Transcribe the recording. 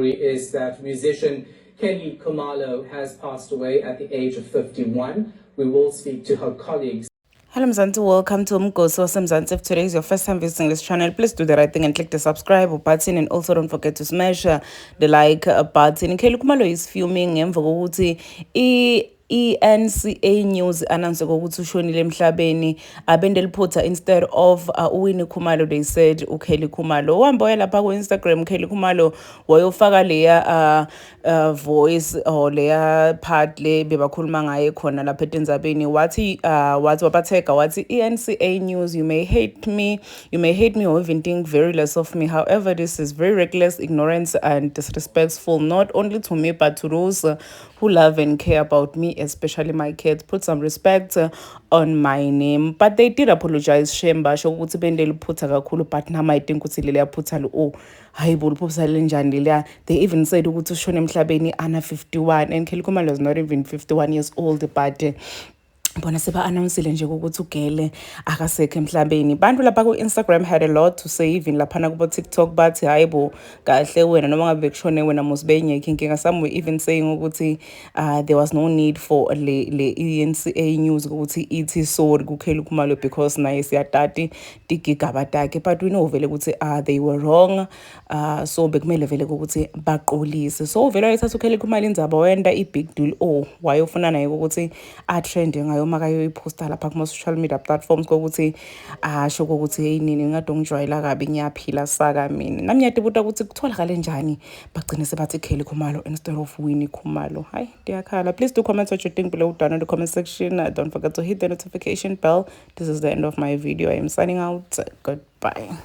Is that musician Kelly Khumalo has passed away at the age of 51. We will speak to her colleagues. Hello Mzansi, welcome to Umgosi Mzansi. If today is your first time visiting this channel, please do the right thing and click the subscribe button, and also don't forget to smash the like button. Kelly Khumalo is filming emva kokuthi NCA News announced ukuthi ushonile emhlabeni abende liphutha instead of uWinnie Khumalo. They said uKelly Khumalo wamboya lapha ku Instagram. Kelly Khumalo wayofaka leya voice or leya part le bebakhuluma ngaye khona lapha eTenzabeni, wathi wabatheka wathi NCA News, you may hate me or even think very less of me, however this is very reckless, ignorant and disrespectful, not only to me but to those who love and care about me, especially my kids. Put some respect on my name. But they did apologize. Shame basho ukuthi bende liphutha kakhulu, but nama I think ukuthi leli yaphutha lo oh hayibo liphutha lenjani leya. They even said ukuthi ushone emhlabeni ana 51, and Kelly Khumalo is not even 51 years old, but bona seba announcele nje ukuthi ugele akasekho emhlabeni. Bantu lapha ku Instagram had a lot to say, even laphana kubo TikTok bathi hayibo kahle wena noma ngabe kushone wena musibengekho inkinga. Some were even saying ukuthi there was no need for le NCA News ukuthi ithi sorry ku Kelly Khumalo because naye siyatati tigigaba takhe, but we know vele ukuthi they were wrong, so bekumele vele ukuthi baqolise. So vele ayithatha uKelly Khumalo indzaba wenda I big deal wayofuna naye ukuthi trending makayoyiposta lapha kuma-social media platforms kokuthi asho kokuthi hey nini ngade ngijwayela kabi ngiyaphila saka mina nami ngiyatibuta ukuthi kutholakale njani bagcine sebathi Kelly Khumalo instead of Winnie Khumalo. Hayi ndiyakhala. Please do comment what you think below down in the comment section. Don't forget to hit the notification bell. This is the end of my video. I am signing out. Goodbye.